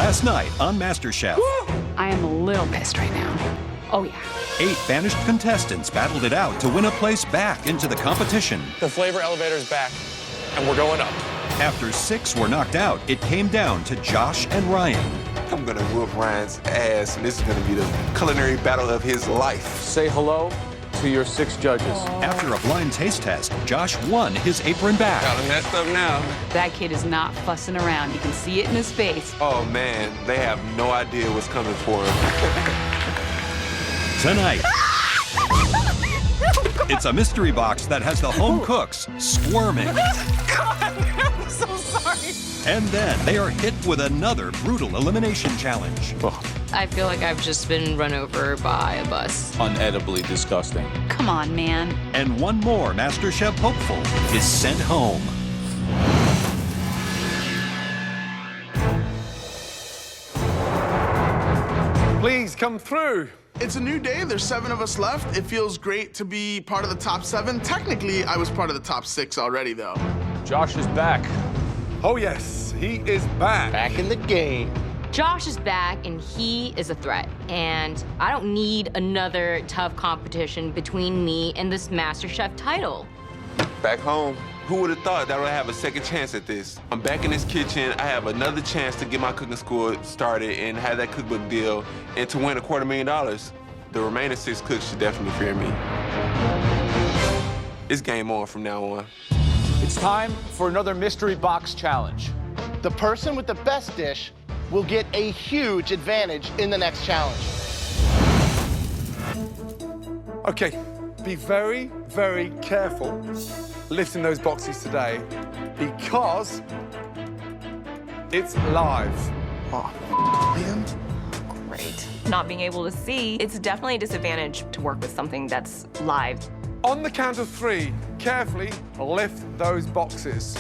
last night on MasterChef. I am a little pissed right now. Oh, yeah. 8 banished contestants battled it out to win a place back into the competition. The flavor elevator's back, and we're going up. After 6 were knocked out, it came down to Josh and Ryan. I'm gonna whoop Ryan's ass, and this is gonna be the culinary battle of his life. Say hello to your 6 judges. After a blind taste test, Josh won his apron back. Got him messed up now. That kid is not fussing around. You can see it in his face. Oh man, they have no idea what's coming for him. Tonight, it's a mystery box that has the home cooks squirming. God, I'm so sorry. And then they are hit with another brutal elimination challenge. I feel like I've just been run over by a bus. Unedibly disgusting. Come on, man. And one more MasterChef hopeful is sent home. Please come through. It's a new day. There's 7 of us left. It feels great to be part of the top 7. Technically, I was part of the top 6 already, though. Josh is back. Oh, yes, he is back. Back in the game. Josh is back, and he is a threat. And I don't need another tough competition between me and this MasterChef title. Back home, who would have thought that I would have a second chance at this? I'm back in this kitchen. I have another chance to get my cooking school started and have that cookbook deal and to win $250,000. The remaining 6 cooks should definitely fear me. It's game on from now on. It's time for another mystery box challenge. The person with the best dish will get a huge advantage in the next challenge. Okay, be very, very careful lifting those boxes today because it's live. Oh, man. Great. Not being able to see, it's definitely a disadvantage to work with something that's live. On the count of 3, carefully lift those boxes.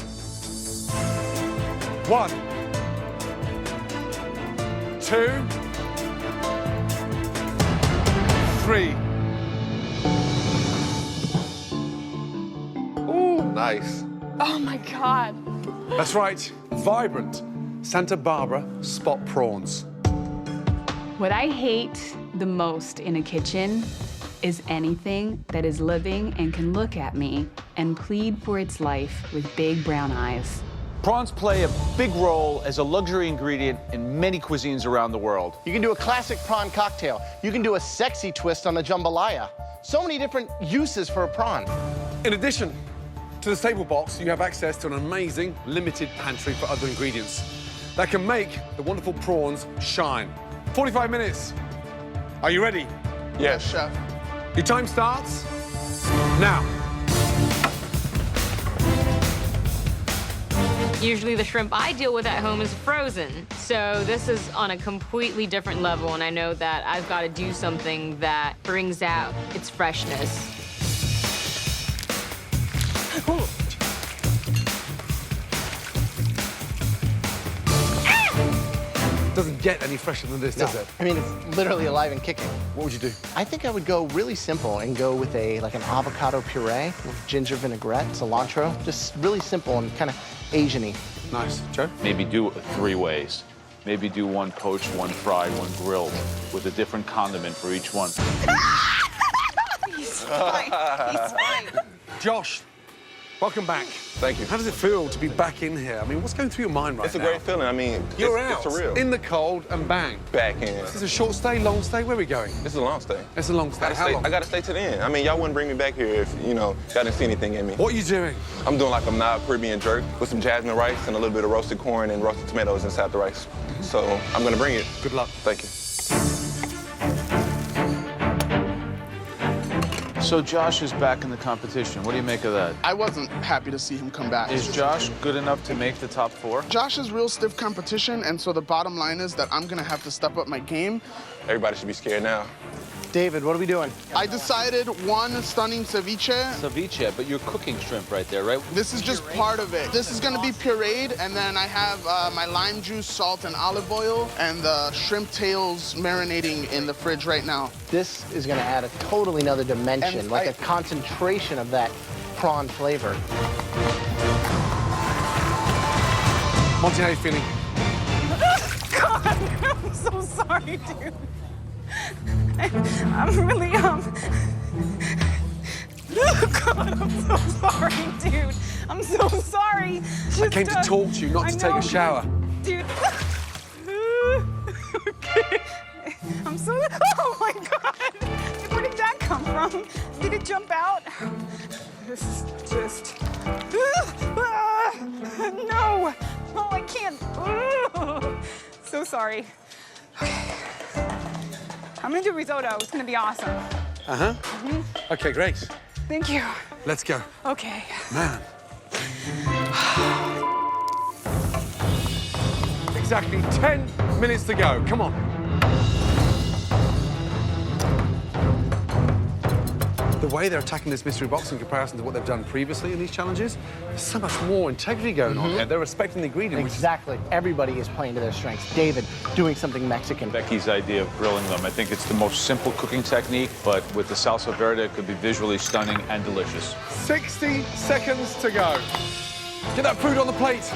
1, 2, 3. Ooh, Nice. Oh my God. that's right. Vibrant Santa Barbara spot prawns. What I hate the most in a kitchen is anything that is living and can look at me and plead for its life with big brown eyes. Prawns play a big role as a luxury ingredient in many cuisines around the world. You can do a classic prawn cocktail. You can do a sexy twist on a jambalaya. So many different uses for a prawn. In addition to the staple box, you have access to an amazing limited pantry for other ingredients that can make the wonderful prawns shine. 45 minutes. Are you ready? Yes. Chef. Your time starts now. Usually the shrimp I deal with at home is frozen. So this is on a completely different level, and I know that I've got to do something that brings out its freshness. Doesn't get any fresher than this, does it? I mean, it's literally alive and kicking. What would you do? I think I would go really simple and go with like an avocado puree with ginger vinaigrette, cilantro. Just really simple and kind of Asian-y. Nice. Joe? Maybe do it 3 ways. Maybe do 1 poached, 1 fried, 1 grilled, with a different condiment for each one. He's fine. He's fine. Josh, welcome back. Thank you. How does it feel to be back in here? I mean, what's going through your mind right now? It's a great feeling. I mean, You're it's out surreal. in the cold and bang. Back in. This is a short stay, long stay. Where are we going? This is a long stay. It's a long stay. How long? I gotta stay to the end. I mean, y'all wouldn't bring me back here if, y'all didn't see anything in me. What are you doing? I'm doing like a mild Caribbean jerk with some jasmine rice and a little bit of roasted corn and roasted tomatoes inside the rice. So I'm gonna bring it. Good luck. Thank you. So Josh is back in the competition. What do you make of that? I wasn't happy to see him come back. Is Josh good enough to make the top 4? Josh is real stiff competition, and so the bottom line is that I'm gonna have to step up my game. Everybody should be scared now. David, what are we doing? I decided 1 stunning ceviche. Ceviche, but you're cooking shrimp right there, right? This is just part of it. This is gonna be pureed, and then I have my lime juice, salt, and olive oil, and the shrimp tails marinating in the fridge right now. This is gonna add a totally another dimension, And like I- a concentration of that prawn flavor. Monty, how are you feeling? God. so sorry, dude. I'm really, Oh, God, I'm so sorry, dude. I'm so sorry. I came to talk to you, not to take a shower. Dude. Okay. I'm so... Oh, my God. Where did that come from? Did it jump out? This is just... No. Oh, I can't. So sorry. Okay. I'm gonna do risotto. It's gonna be awesome. Uh-huh. Okay, great. Thank you. Let's go. Okay. Man. Exactly 10 minutes to go. Come on. The way they're attacking this mystery box in comparison to what they've done previously in these challenges, there's so much more integrity going on there. They're respecting the ingredient. Exactly. Everybody is playing to their strengths. David doing something Mexican. Becky's idea of grilling them, I think it's the most simple cooking technique, but with the salsa verde, it could be visually stunning and delicious. 60 seconds to go. Get that food on the plate.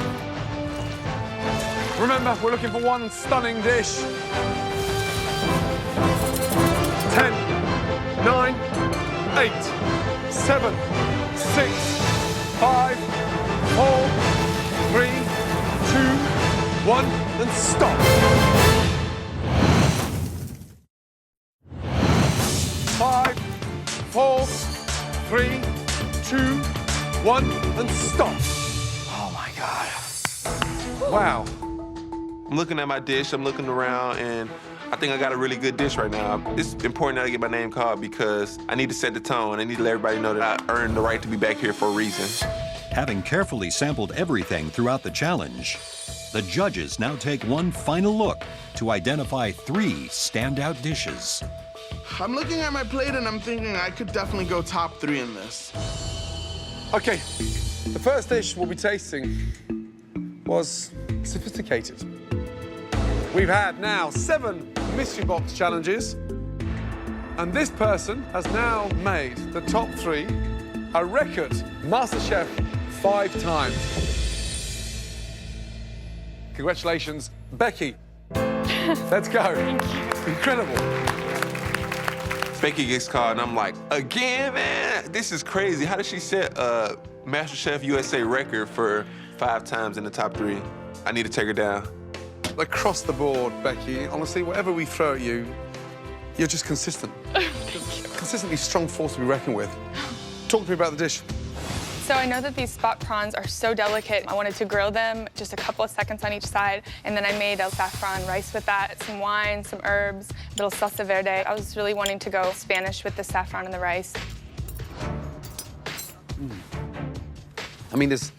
Remember, we're looking for one stunning dish. 10, 9, 8, 7, 6, 5, 4, 3, 2, 1, and stop. 5, 4, 3, 2, 1, and stop. Oh my God. Wow. I'm looking at my dish, I'm looking around, and I think I got a really good dish right now. It's important that I get my name called because I need to set the tone. I need to let everybody know that I earned the right to be back here for a reason. Having carefully sampled everything throughout the challenge, the judges now take one final look to identify 3 standout dishes. I'm looking at my plate and I'm thinking I could definitely go top 3 in this. Okay, the first dish we'll be tasting was sophisticated. We've had now 7 mystery box challenges, and this person has now made the top 3, a record MasterChef 5 times. Congratulations, Becky. Let's go. Thank you. Incredible. Becky gets called, and I'm like, again, man? This is crazy. How did she set a MasterChef USA record for 5 times in the top 3? I need to take her down. Across the board, Becky, honestly, whatever we throw at you, you're just consistent. Consistently strong force to be reckoned with. Talk to me about the dish. So I know that these spot prawns are so delicate. I wanted to grill them just a couple of seconds on each side, and then I made a saffron rice with that, some wine, some herbs, a little salsa verde. I was really wanting to go Spanish with the saffron and the rice. I mean, there's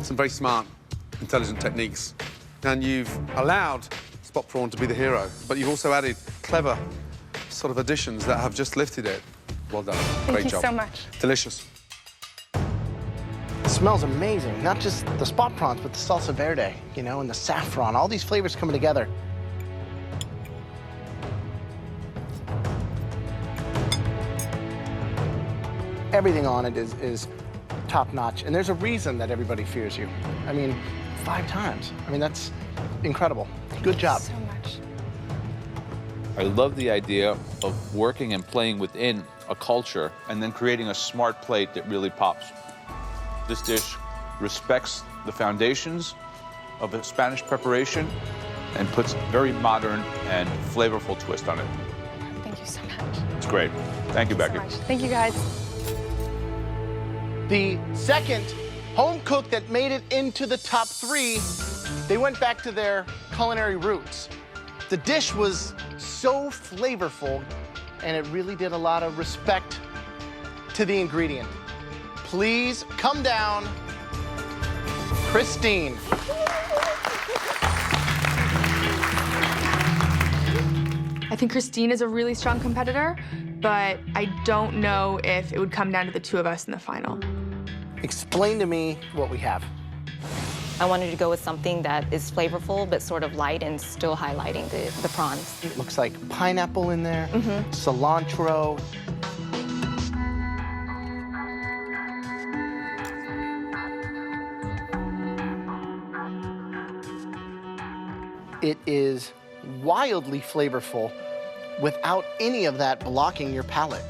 some very smart, intelligent techniques, and you've allowed spot prawn to be the hero, but you've also added clever sort of additions that have just lifted it. Well done. Great job. Thank you so much. Delicious. It smells amazing. Not just the spot prawns, but the salsa verde, you know, and the saffron. All these flavors coming together. Everything on it is top-notch, and there's a reason that everybody fears you. I mean, 5 times. I mean, that's incredible. Good job. Thank you so much. I love the idea of working and playing within a culture and then creating a smart plate that really pops. This dish respects the foundations of a Spanish preparation and puts a very modern and flavorful twist on it. Thank you so much. It's great. Thank you, Becky. So much. Thank you, guys. The second home cook that made it into the top 3, they went back to their culinary roots. The dish was so flavorful, and it really did a lot of respect to the ingredient. Please come down, Christine. I think Christine is a really strong competitor, but I don't know if it would come down to the 2 of us in the final. Explain to me what we have. I wanted to go with something that is flavorful, but sort of light and still highlighting the prawns. It looks like pineapple in there, cilantro. It is wildly flavorful without any of that blocking your palate.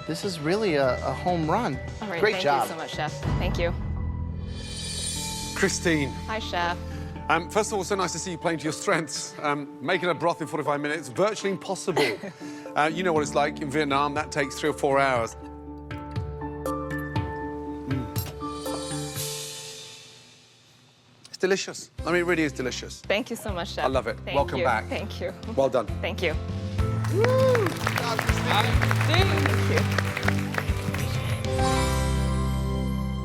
This is really a home run. All right, Great job. Thank you so much, Chef. Thank you. Christine. Hi, Chef. First of all, so nice to see you playing to your strengths. Making a broth in 45 minutes, virtually impossible. You know what it's like in Vietnam, that takes 3 or 4 hours. It's delicious. I mean, it really is delicious. Thank you so much, Chef. I love it. Thank Welcome you. back. Thank you. Well done. Thank you. Woo! Thank you.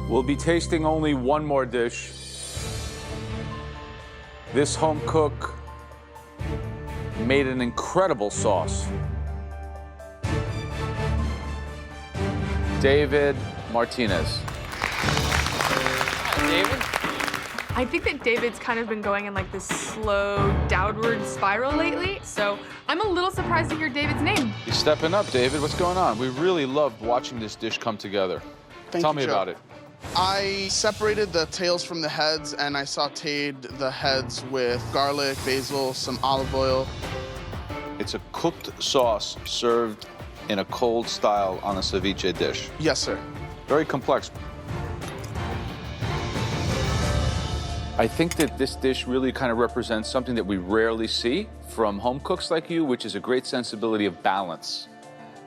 We'll be tasting only one more dish. This home cook made an incredible sauce. David Martinez. David? I think that David's kind of been going in like this slow downward spiral lately, so I'm a little surprised to hear David's name. You're stepping up, David. What's going on? We really loved watching this dish come together. Tell me about it. I separated the tails from the heads, and I sauteed the heads with garlic, basil, some olive oil. It's a cooked sauce served in a cold style on a ceviche dish. Yes, sir. Very complex. I think that this dish really kind of represents something that we rarely see from home cooks like you, which is a great sensibility of balance.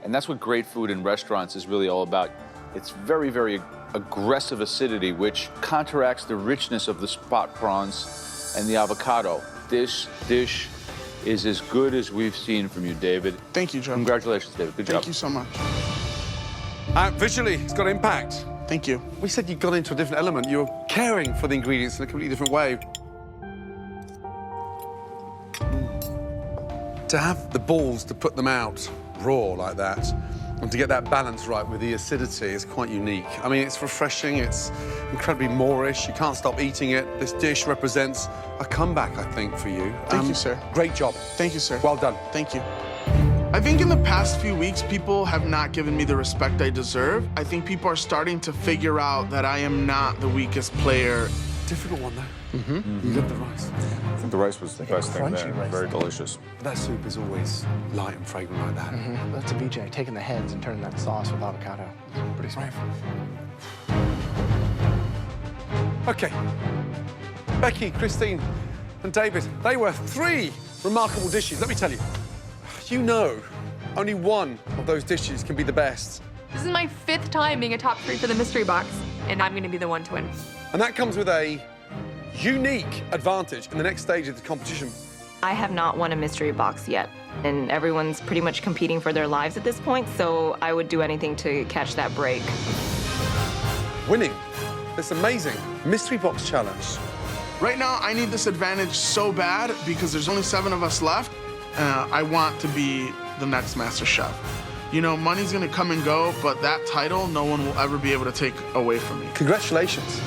And that's what great food in restaurants is really all about. It's very, very aggressive acidity, which counteracts the richness of the spot prawns and the avocado. This dish is as good as we've seen from you, David. Thank you, Joe. Congratulations, David. Good job. Thank you so much. Visually, it's got impact. Thank you. We said you got into a different element. You're caring for the ingredients in a completely different way. To have the balls to put them out raw like that, and to get that balance right with the acidity is quite unique. I mean, it's refreshing, it's incredibly Moorish, you can't stop eating it. This dish represents a comeback, I think, for you. Thank you, sir. Great job. Thank you, sir. Well done. Thank you. I think in the past few weeks, people have not given me the respect I deserve. I think people are starting to figure out that I am not the weakest player. Difficult one, though. You got the rice. I think the rice was the best thing there. rice. Very delicious. That soup is always light and fragrant like that. That's a BJ, taking the heads and turning that sauce with avocado. It's pretty smart. Okay. Becky, Christine, and David, they were 3 remarkable dishes. Let me tell you, you know, only one of those dishes can be the best. This is my 5th time being a top 3 for the mystery box, and I'm gonna be the one to win. And that comes with a unique advantage in the next stage of the competition. I have not won a mystery box yet, and everyone's pretty much competing for their lives at this point, so I would do anything to catch that break. Winning this amazing mystery box challenge. Right now, I need this advantage so bad because there's only 7 of us left. I want to be the next Master Chef. You know, money's gonna come and go, but that title, no one will ever be able to take away from me. Congratulations.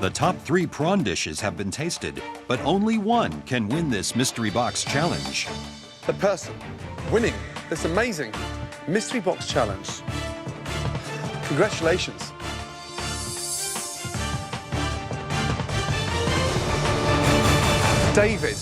The top 3 prawn dishes have been tasted, but only one can win this mystery box challenge. The person winning this amazing mystery box challenge. Congratulations. David.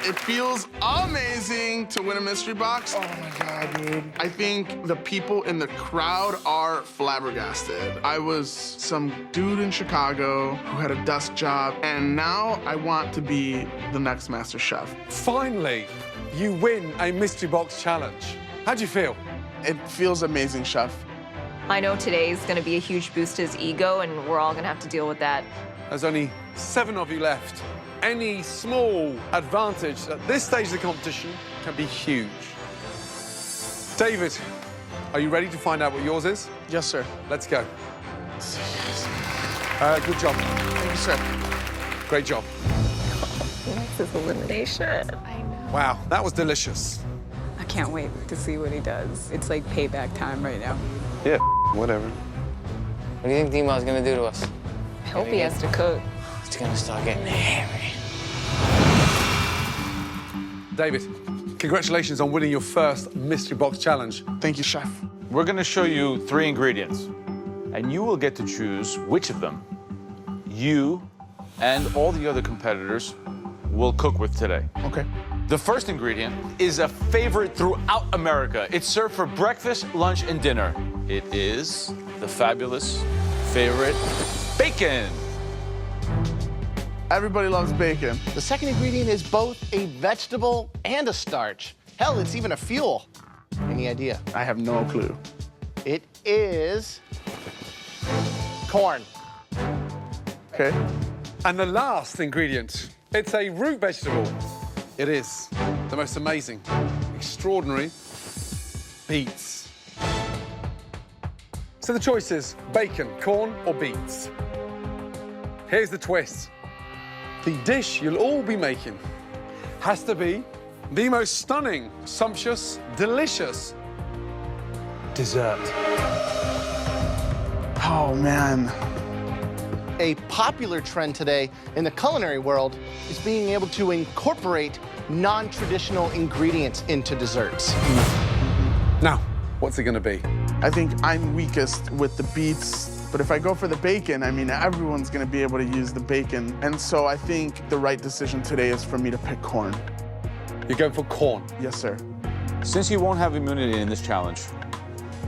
It feels amazing to win a mystery box. Oh my God, dude. I think the people in the crowd are flabbergasted. I was some dude in Chicago who had a desk job, and now I want to be the next Master Chef. Finally, you win a mystery box challenge. How do you feel? It feels amazing, Chef. I know today is gonna be a huge boost to his ego, and we're all gonna have to deal with that. There's only 7 of you left. Any small advantage at this stage of the competition can be huge. David, are you ready to find out what yours is? Yes, sir. Let's go. Good job. Thank you, sir. Great job. This is elimination. I know. Wow, that was delicious. I can't wait to see what he does. It's like payback time right now. Yeah, whatever. What do you think D-Ma's gonna do to us? I hope he has to cook. He's gonna start getting hairy. David, Congratulations on winning your first mystery box challenge. Thank you, chef. We're going to show you 3 ingredients, and you will get to choose which of them you and all the other competitors will cook with today. Okay. The first ingredient is a favorite throughout America. It's served for breakfast, lunch, and dinner. It is the fabulous favorite bacon. Everybody loves bacon. The second ingredient is both a vegetable and a starch. Hell, it's even a fuel. Any idea? I have no clue. It is corn. Okay. And the last ingredient, it's a root vegetable. It is the most amazing, extraordinary beets. So the choice is bacon, corn, or beets. Here's the twist. The dish you'll all be making has to be the most stunning, sumptuous, delicious dessert. Oh, man. A popular trend today in the culinary world is being able to incorporate non-traditional ingredients into desserts. Now, what's it gonna be? I think I'm weakest with the beets, but if I go for the bacon, I mean, everyone's gonna be able to use the bacon. And so I think the right decision today is for me to pick corn. You're going for corn? Yes, sir. Since you won't have immunity in this challenge,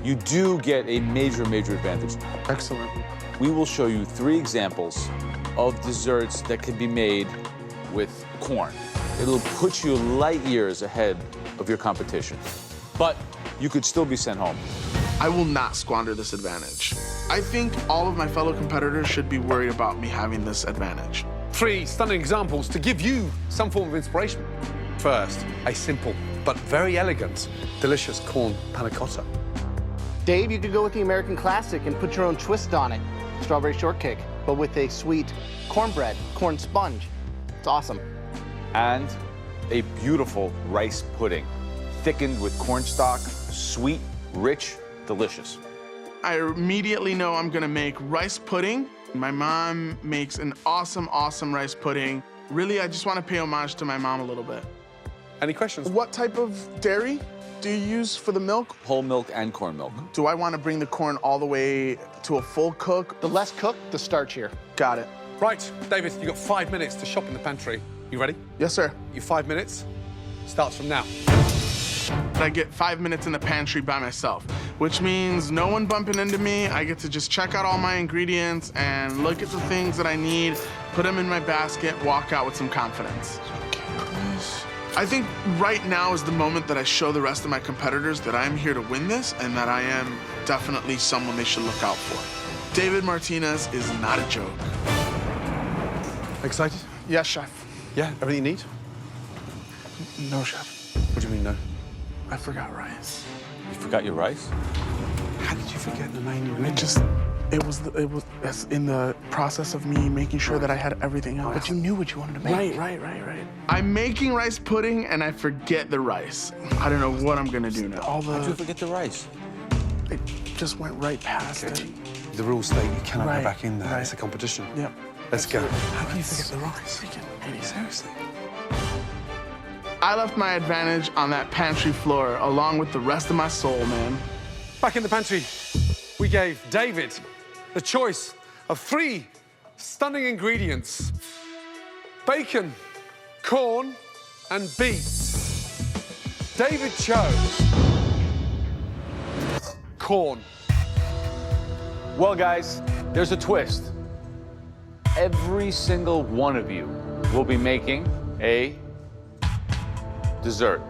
you do get a major, major advantage. Excellent. We will show you 3 examples of desserts that can be made with corn. It'll put you light years ahead of your competition, but you could still be sent home. I will not squander this advantage. I think all of my fellow competitors should be worried about me having this advantage. 3 stunning examples to give you some form of inspiration. First, a simple but very elegant, delicious corn panna cotta. Dave, you could go with the American classic and put your own twist on it. Strawberry shortcake, but with a sweet cornbread, corn sponge. It's awesome. And a beautiful rice pudding, thickened with cornstarch, sweet, rich, delicious. I immediately know I'm gonna make rice pudding. My mom makes an awesome, awesome rice pudding. Really, I just wanna pay homage to my mom a little bit. Any questions? What type of dairy do you use for the milk? Whole milk and corn milk. Do I wanna bring the corn all the way to a full cook? The less cooked, the starchier. Got it. Right, David, you've got 5 minutes to shop in the pantry. You ready? Yes, sir. Your 5 minutes starts from now. I get 5 minutes in the pantry by myself, which means no one bumping into me. I get to just check out all my ingredients and look at the things that I need, put them in my basket, walk out with some confidence. I think right now is the moment that I show the rest of my competitors that I'm here to win this and that I am definitely someone they should look out for. David Martinez is not a joke. Excited? Yes, chef. Yeah, everything you need? No, chef. What do you mean, no? I forgot rice. You forgot your rice? How did you forget the main It was that's in the process of me making sure that I had everything else. But you knew what you wanted to make. Right. I'm making rice pudding and I forget the rice. I don't know what I'm gonna do now. How'd you forget the rice? It just went right past it. The rules state you cannot Right, go back in there. right. It's a competition. Yep. Let's go. How can you forget the rice? Seriously? I left my advantage on that pantry floor along with the rest of my soul, man. Back in the pantry, we gave David the choice of 3 stunning ingredients: bacon, corn, and beets. David chose corn. Well, guys, there's a twist. Every single one of you will be making a dessert.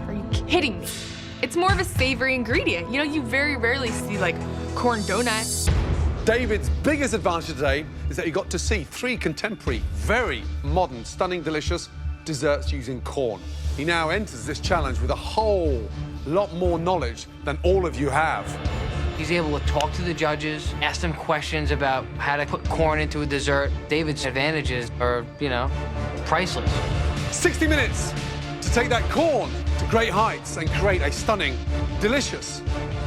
Are you kidding me? It's more of a savory ingredient. You know, you very rarely see like corn donuts. David's biggest advantage today is that he got to see 3 contemporary, very modern, stunning, delicious desserts using corn. He now enters this challenge with a whole lot more knowledge than all of you have. He's able to talk to the judges, ask them questions about how to put corn into a dessert. David's advantages are, priceless. 60 minutes to take that corn to great heights and create a stunning, delicious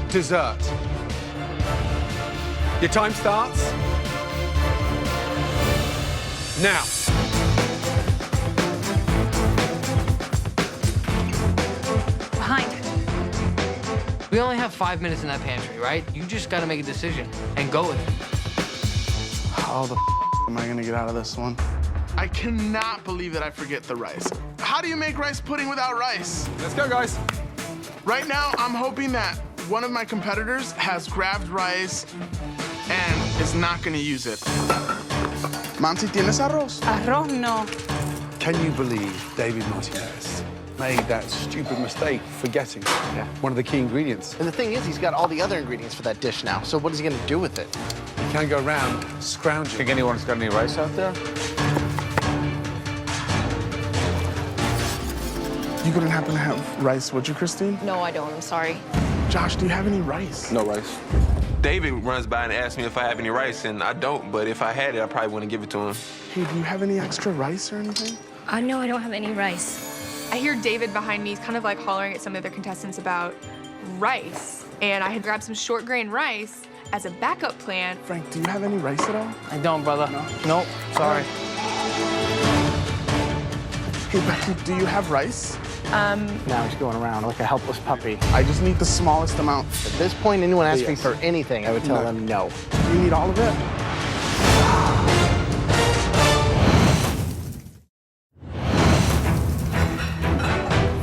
dessert. Your time starts now. We only have 5 minutes in that pantry, right? You just gotta make a decision and go with it. How the am I gonna get out of this one? I cannot believe that I forget the rice. How do you make rice pudding without rice? Let's go, guys. Right now, I'm hoping that one of my competitors has grabbed rice and is not gonna use it. Monty, ¿tienes arroz? Arroz no. Can you believe David Martinez made that stupid mistake forgetting one of the key ingredients? And the thing is, he's got all the other ingredients for that dish now. So what is he gonna do with it? You can't go around scrounging. Think anyone's got any rice out there? You couldn't happen to have rice, would you, Christine? No, I don't. I'm sorry. Josh, do you have any rice? No rice. David runs by and asks me if I have any rice, and I don't, but if I had it, I probably wouldn't give it to him. Hey, do you have any extra rice or anything? No, I don't have any rice. I hear David behind me. He's kind of like hollering at some of the other contestants about rice. And I had grabbed some short grain rice as a backup plan. Frank, do you have any rice at all? I don't, brother. No? Nope, sorry. Hey, Becky, do you have rice? Now he's going around like a helpless puppy. I just need the smallest amount. At this point, anyone asks me for anything, I would tell them no. You need all of it?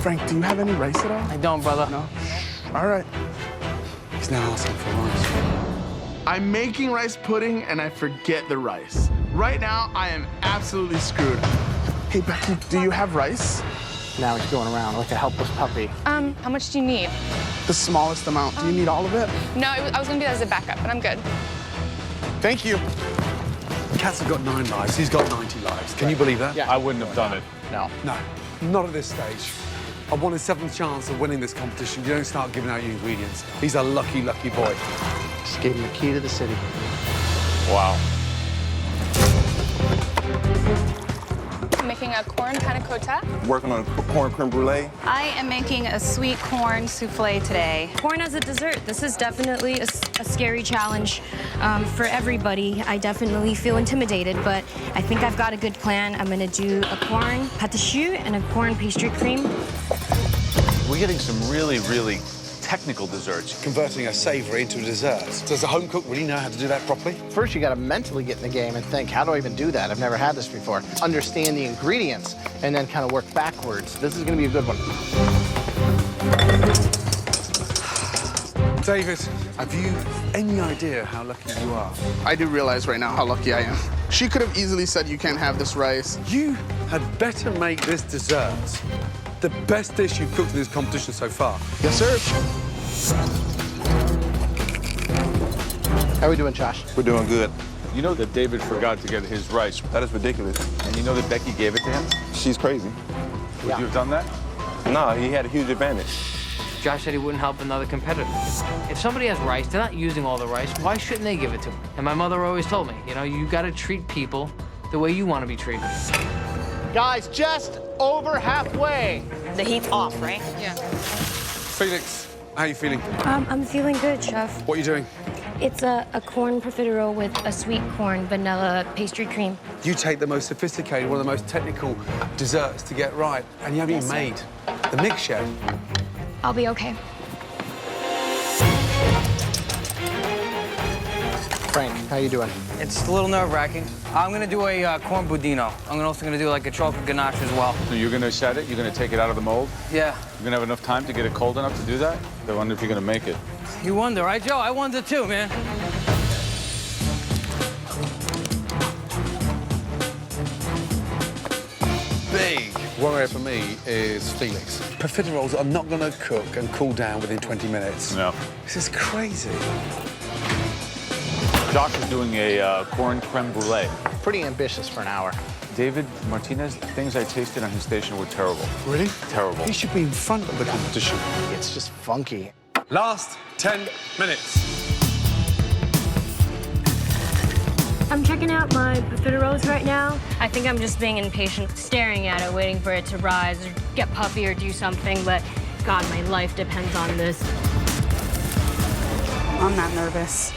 Frank, do you have any rice at all? I don't, brother. No? All right. He's now asking for rice. I'm making rice pudding and I forget the rice. Right now, I am absolutely screwed. Hey, Becky, do you have rice? Now he's going around like a helpless puppy. How much do you need? The smallest amount. Do you need all of it? No, I was gonna do that as a backup, but I'm good. Thank you. Cats have got 9 lives. He's got 90 lives. Can you believe that? Yeah. I wouldn't have done it. No. No, not at this stage. I won his 7th chance of winning this competition. You don't start giving out your ingredients. He's a lucky, lucky boy. Just gave him the key to the city. Wow. I'm making a corn panna cotta. Working on a corn creme brulee. I am making a sweet corn souffle today. Corn as a dessert. This is definitely a scary challenge for everybody. I definitely feel intimidated, but I think I've got a good plan. I'm gonna do a corn pâte choux and a corn pastry cream. We're getting some really, really technical desserts. Converting a savory into a dessert. Does a home cook really know how to do that properly? First, you gotta mentally get in the game and think, how do I even do that? I've never had this before. Understand the ingredients and then kind of work backwards. This is gonna be a good one. David, have you any idea how lucky you are? I do realize right now how lucky I am. She could have easily said you can't have this rice. You had better make this dessert the best dish you've cooked in this competition so far. Yes, sir. How are we doing, Josh? We're doing good. You know that David forgot to get his rice, That is ridiculous. and you know that Becky gave it to him? She's crazy. Would you have done that? No, he had a huge advantage. Josh said he wouldn't help another competitor. If somebody has rice, they're not using all the rice, why shouldn't they give it to them? And my mother always told me, you know, you gotta treat people the way you want to be treated. Guys, just over halfway. The heat's off, right? Yeah. Felix, how are you feeling? I'm feeling good, Chef. What are you doing? It's a corn profiterole with a sweet corn vanilla pastry cream. You take the most sophisticated, one of the most technical desserts to get right, and you haven't even made the mix yet. I'll be okay. Frank, how you doing? It's a little nerve-wracking. I'm gonna do a corn budino. I'm also gonna do like a chocolate ganache as well. So you're gonna set it? You're gonna take it out of the mold? Yeah. You're gonna have enough time to get it cold enough to do that? I wonder if you're gonna make it. You wonder, right, Joe? I wonder too, man. Big worry for me is Felix. Profiteroles are not going to cook and cool down within 20 minutes. No. This is crazy. Josh is doing a corn creme brulee. Pretty ambitious for an hour. David Martinez, the things I tasted on his station were terrible. Really? Terrible. He should be in front of the competition. It's just funky. Last 10 minutes. I'm checking out my profiteroles right now. I think I'm just being impatient, staring at it, waiting for it to rise or get puffy or do something, but God, my life depends on this. I'm not nervous.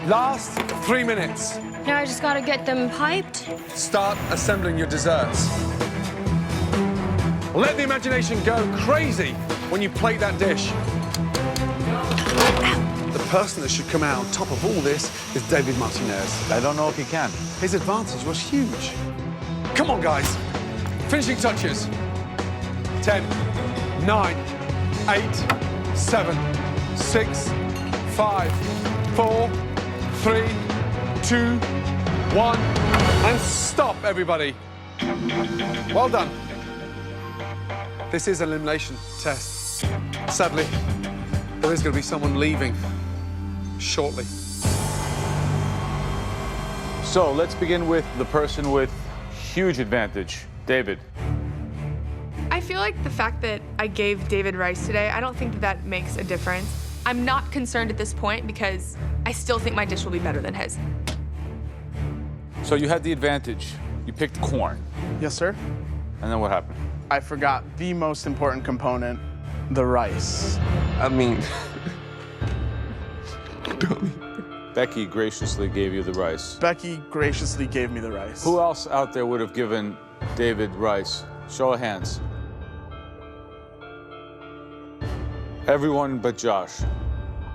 Last 3 minutes. Now I just gotta get them piped. Start assembling your desserts. Let the imagination go crazy. when you plate that dish. The person that should come out on top of all this is David Martinez. I don't know if he can. His advantage was huge. Come on, guys. Finishing touches. 10, 9, 8, 7, 6, 5, 4, 3, 2, 1. And stop, everybody. Well done. This is an elimination test. Sadly, there is going to be someone leaving shortly. So let's begin with the person with huge advantage, David. I feel like the fact that I gave David rice today, I don't think that that makes a difference. I'm not concerned at this point because I still think my dish will be better than his. So you had the advantage. You picked corn. Yes, sir. And then what happened? I forgot the most important component, the rice. I mean, Becky graciously gave you the rice. Becky graciously gave me the rice. Who else out there would have given David rice? Show of hands. Everyone but Josh.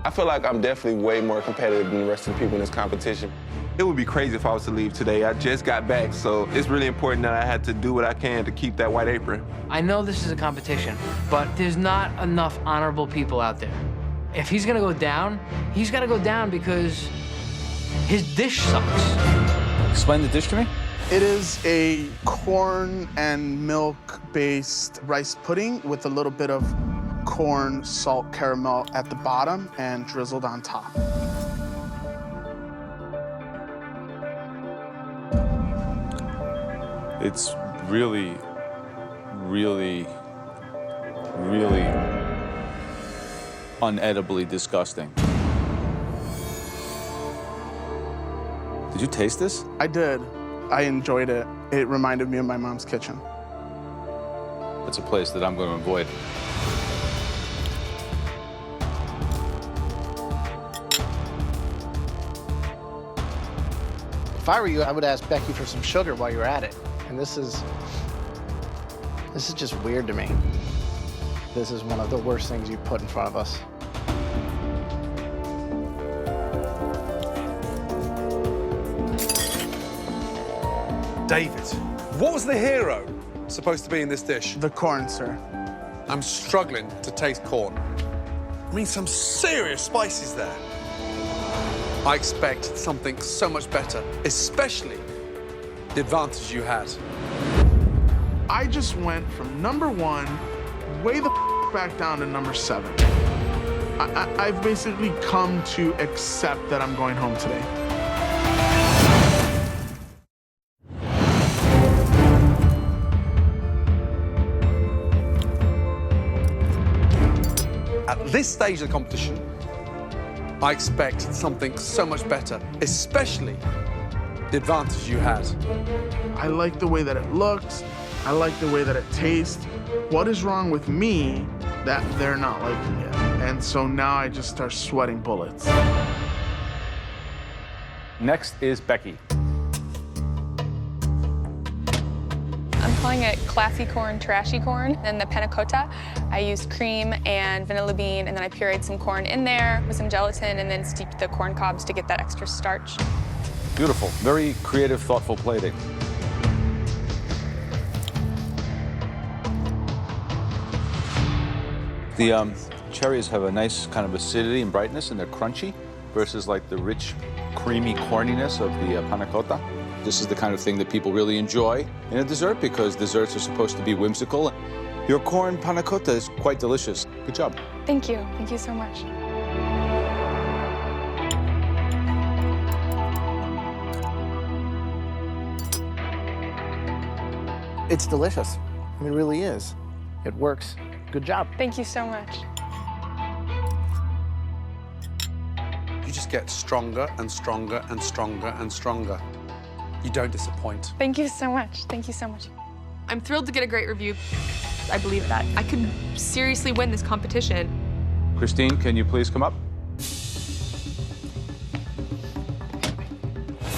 I feel like I'm definitely way more competitive than the rest of the people in this competition. It would be crazy if I was to leave today. I just got back, so it's really important that I had to do what I can to keep that white apron. I know this is a competition, but there's not enough honorable people out there. If he's gonna go down, he's gotta go down because his dish sucks. Explain the dish to me. It is a corn and milk-based rice pudding with a little bit of corn salt caramel at the bottom and drizzled on top. It's really, really, really unedibly disgusting. Did you taste this? I did. I enjoyed it. It reminded me of my mom's kitchen. It's a place that I'm going to avoid. If I were you, I would ask Becky for some sugar while you're at it. And this is just weird to me. This is one of the worst things you put in front of us. David, what was the hero supposed to be in this dish? The corn, sir. I'm struggling to taste corn. I mean, some serious spices there. I expect something so much better, especially the advantage you had. I just went from #1 way the back down to #7. I've basically come to accept that I'm going home today. At this stage of the competition, I expect something so much better, especially the advantage you had. I like the way that it looks. I like the way that it tastes. What is wrong with me that they're not liking it? And so now I just start sweating bullets. Next is Becky. I'm calling it classy corn, trashy corn. And the panna cotta, I used cream and vanilla bean, and then I pureed some corn in there with some gelatin and then steeped the corn cobs to get that extra starch. Beautiful. Very creative, thoughtful plating. The cherries have a nice kind of acidity and brightness, and they're crunchy versus like the rich, creamy corniness of the panna cotta. This is the kind of thing that people really enjoy in a dessert because desserts are supposed to be whimsical. Your corn panna cotta is quite delicious. Good job. Thank you. Thank you so much. It's delicious. I mean, it really is. It works. Good job. Thank you so much. You just get stronger and stronger and stronger and stronger. You don't disappoint. Thank you so much. Thank you so much. I'm thrilled to get a great review. I believe that I could seriously win this competition. Christine, can you please come up?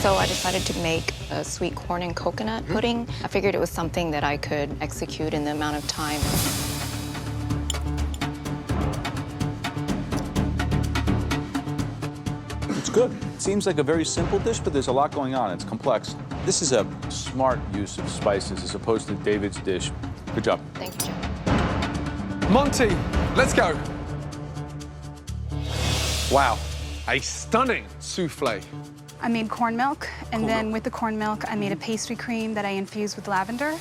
So I decided to make a sweet corn and coconut pudding. I figured it was something that I could execute in the amount of time. good. It seems like a very simple dish, but there's a lot going on. It's complex. This is a smart use of spices as opposed to David's dish. Good job. Thank you, Chef. Monty, let's go. Wow, a stunning souffle. I made corn milk, and then with the corn milk, I made a pastry cream that I infused with lavender.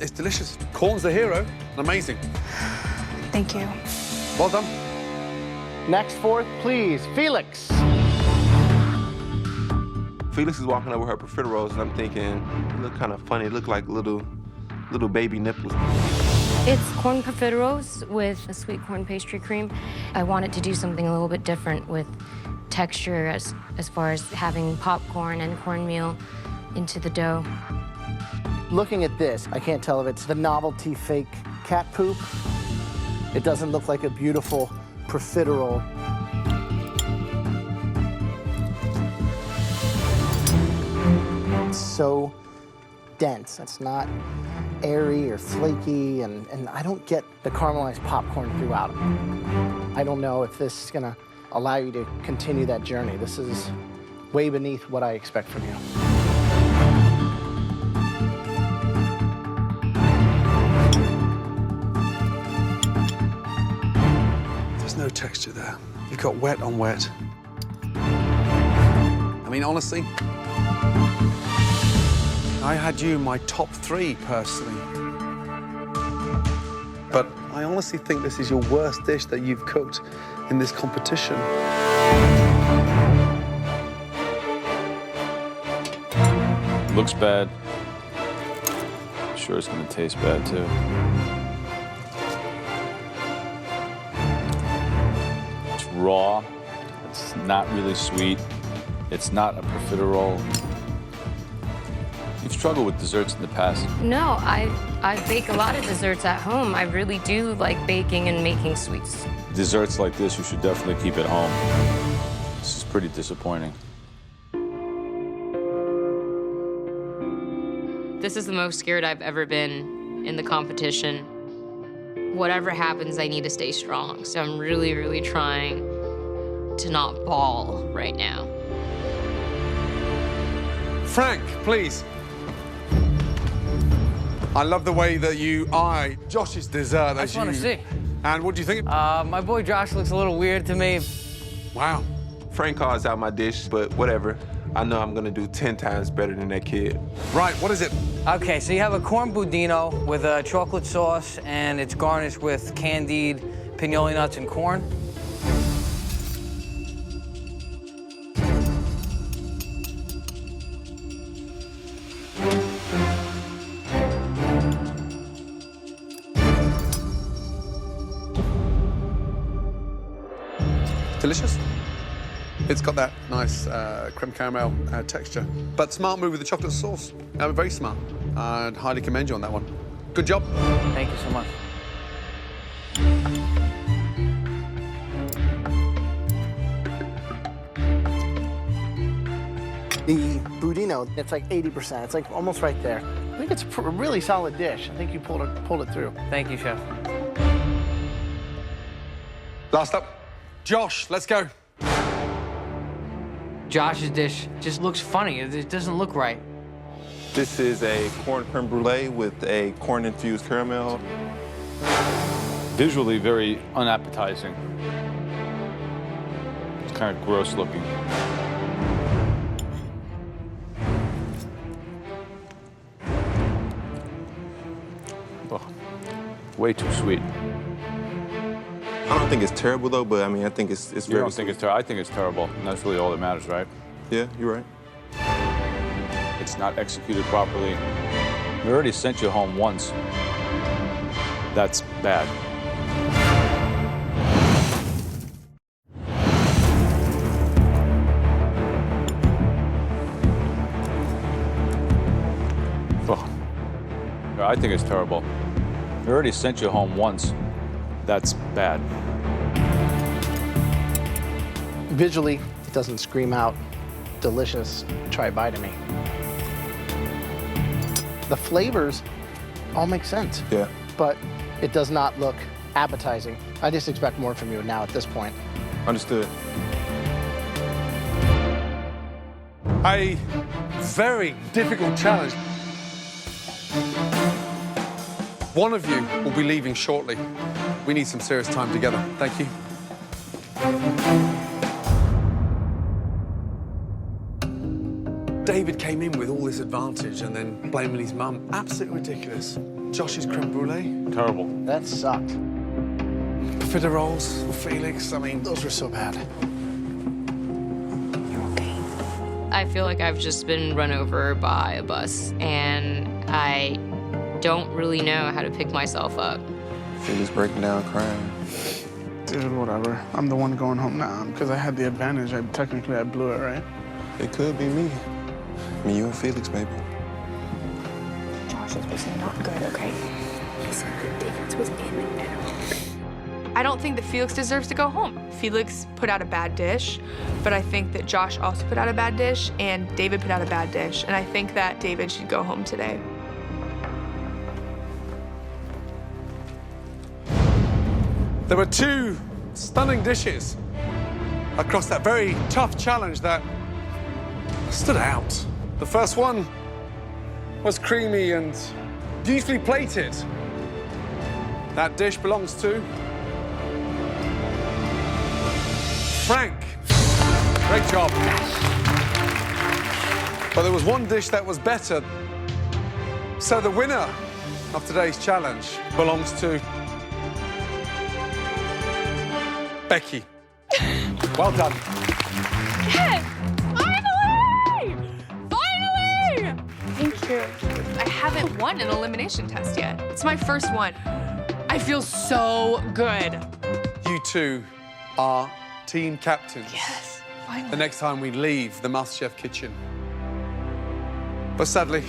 It's delicious. Corn's the hero. Amazing. Thank you. Well done. Next fourth, please, Felix. Felix is walking over her profiteroles, and I'm thinking, it look kind of funny. It look like little baby nipples. It's corn profiteroles with a sweet corn pastry cream. I wanted to do something a little bit different with texture as far as having popcorn and cornmeal into the dough. Looking at this, I can't tell if it's the novelty fake cat poop. It doesn't look like a beautiful profiterole. It's so dense. It's not airy or flaky, and I don't get the caramelized popcorn throughout. I don't know if this is gonna allow you to continue that journey. This is way beneath what I expect from you. There's no texture there. You've got wet on wet. I mean, honestly, I had you in my top 3 personally. But I honestly think this is your worst dish that you've cooked in this competition. Looks bad. Sure it's gonna taste bad too. It's raw. It's not really sweet. It's not a profiterole. You've struggled with desserts in the past. No, I bake a lot of desserts at home. I really do like baking and making sweets. Desserts like this, you should definitely keep at home. This is pretty disappointing. This is the most scared I've ever been in the competition. Whatever happens, I need to stay strong. So I'm really, really trying to not bawl right now. Frank, please. I love the way that you eye Josh's dessert. I just want to see. And what do you think? My boy Josh looks a little weird to me. Wow. Frank calls out my dish, but whatever. I know I'm gonna do 10 times better than that kid. Right, what is it? Okay, so you have a corn budino with a chocolate sauce, and it's garnished with candied pinoli nuts and corn. Delicious. It's got that nice creme caramel texture. But smart move with the chocolate sauce. Very smart. I'd highly commend you on that one. Good job. Thank you so much. The budino, it's like 80%. It's like almost right there. I think it's a really solid dish. I think you pulled it through. Thank you, Chef. Last up, Josh, let's go. Josh's dish just looks funny. It doesn't look right. This is a corn creme brulee with a corn-infused caramel. Visually very unappetizing. It's kind of gross looking. Oh, way too sweet. I don't think it's terrible though, but I mean, I think it's You very don't think it's terrible? I think it's terrible, and that's really all that matters, right? Yeah, you're right. It's not executed properly. We already sent you home once. That's bad. Oh. I think it's terrible. We already sent you home once. That's bad. Visually, it doesn't scream out delicious. Try a bite of me. The flavors all make sense. Yeah. But it does not look appetizing. I just expect more from you now at this point. Understood. A very difficult challenge. One of you will be leaving shortly. We need some serious time together. Thank you. David came in with all this advantage and then blaming his mum. Absolutely ridiculous. Josh's creme brulee. Terrible. That sucked. Profiteroles for Felix. I mean, those were so bad. I feel like I've just been run over by a bus, and I don't really know how to pick myself up. Felix breaking down crying. Dude, whatever. I'm the one going home now because I had the advantage. Technically, I blew it, right? It could be me. I mean, you and Felix, baby. Josh's was not good, okay? He said that David's was in and out. I don't think that Felix deserves to go home. Felix put out a bad dish, but I think that Josh also put out a bad dish, and David put out a bad dish, and I think that David should go home today. There were two stunning dishes across that very tough challenge that stood out. The first one was creamy and beautifully plated. That dish belongs to Frank. Great job. But there was one dish that was better. So the winner of today's challenge belongs to Becky. Well done. Yes! Finally! Finally! Thank you. I haven't won an elimination test yet. It's my first one. I feel so good. You two are team captains. Yes, finally. The next time we leave the MasterChef kitchen. But sadly,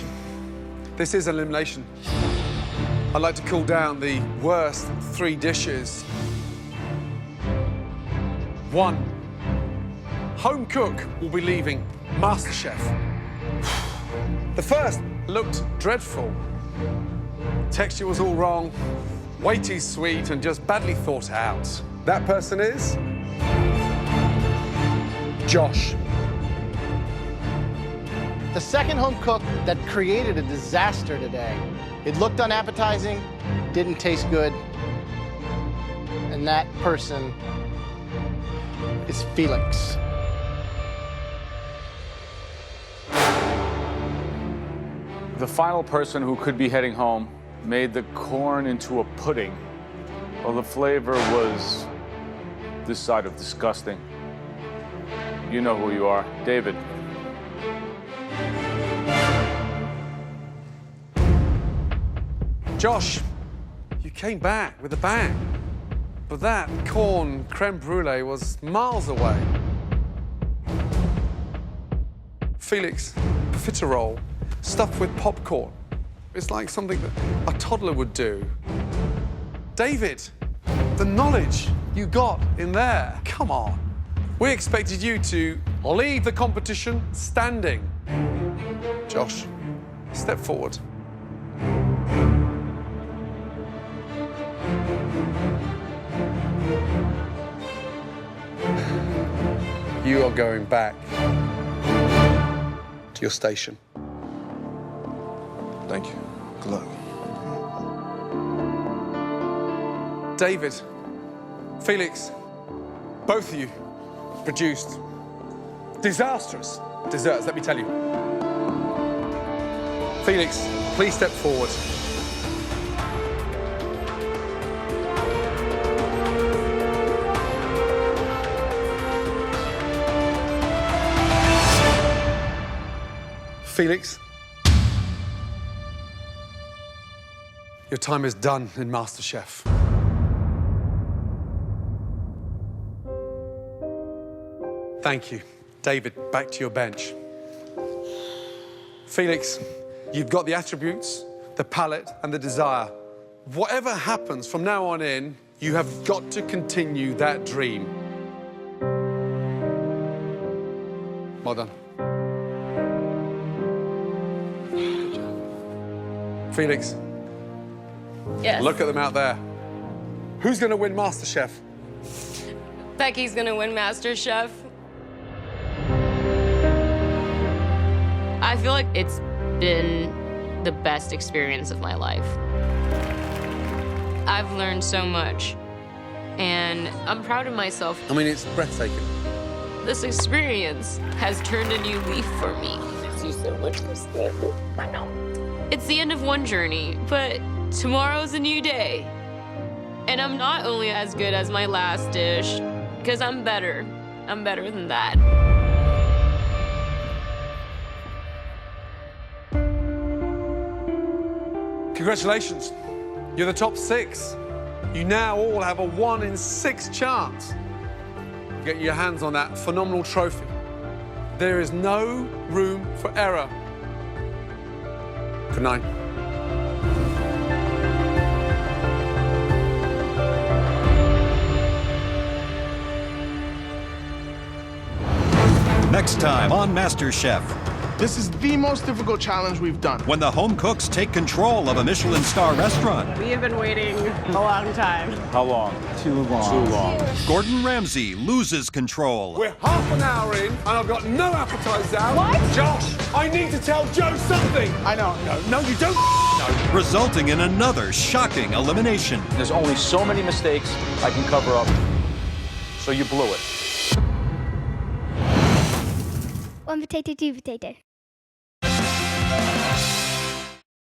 this is elimination. I'd like to cool down the worst 3 dishes. 1, home cook will be leaving MasterChef. The first looked dreadful. Texture was all wrong, way too sweet, and just badly thought out. That person is Josh. The second home cook that created a disaster today. It looked unappetizing, didn't taste good, and that person is Felix. The final person who could be heading home made the corn into a pudding. Well, the flavor was this side of disgusting. You know who you are, David. Josh, you came back with a bang. But that corn creme brulee was miles away. Felix, profiterole stuffed with popcorn. It's like something that a toddler would do. David, the knowledge you got in there, come on. We expected you to leave the competition standing. Josh, step forward. You are going back to your station. Thank you. Good luck. David, Felix, both of you produced disastrous desserts, let me tell you. Felix, please step forward. Felix, your time is done in MasterChef. Thank you. David, back to your bench. Felix, you've got the attributes, the palate, and the desire. Whatever happens from now on in, you have got to continue that dream. Well done. Felix, Yes. look at them out there. Who's going to win MasterChef? Becky's gonna win MasterChef. I feel like it's been the best experience of my life. I've learned so much, and I'm proud of myself. I mean, it's breathtaking. This experience has turned a new leaf for me. I know. It's the end of one journey, but tomorrow's a new day. And I'm not only as good as my last dish, because I'm better. I'm better than that. Congratulations. You're the top 6. You now all have a 1 in 6 chance to get your hands on that phenomenal trophy. There is no room for error. Good night. Next time on MasterChef. This is the most difficult challenge we've done. When the home cooks take control of a Michelin star restaurant. We have been waiting a long time. How long? Too long. Too long. Gordon Ramsay loses control. We're half an hour in, and I've got no appetizer down. What? Josh, I need to tell Joe something. I know. No, you don't know. Resulting in another shocking elimination. There's only so many mistakes I can cover up. So you blew it. One potato, two potato.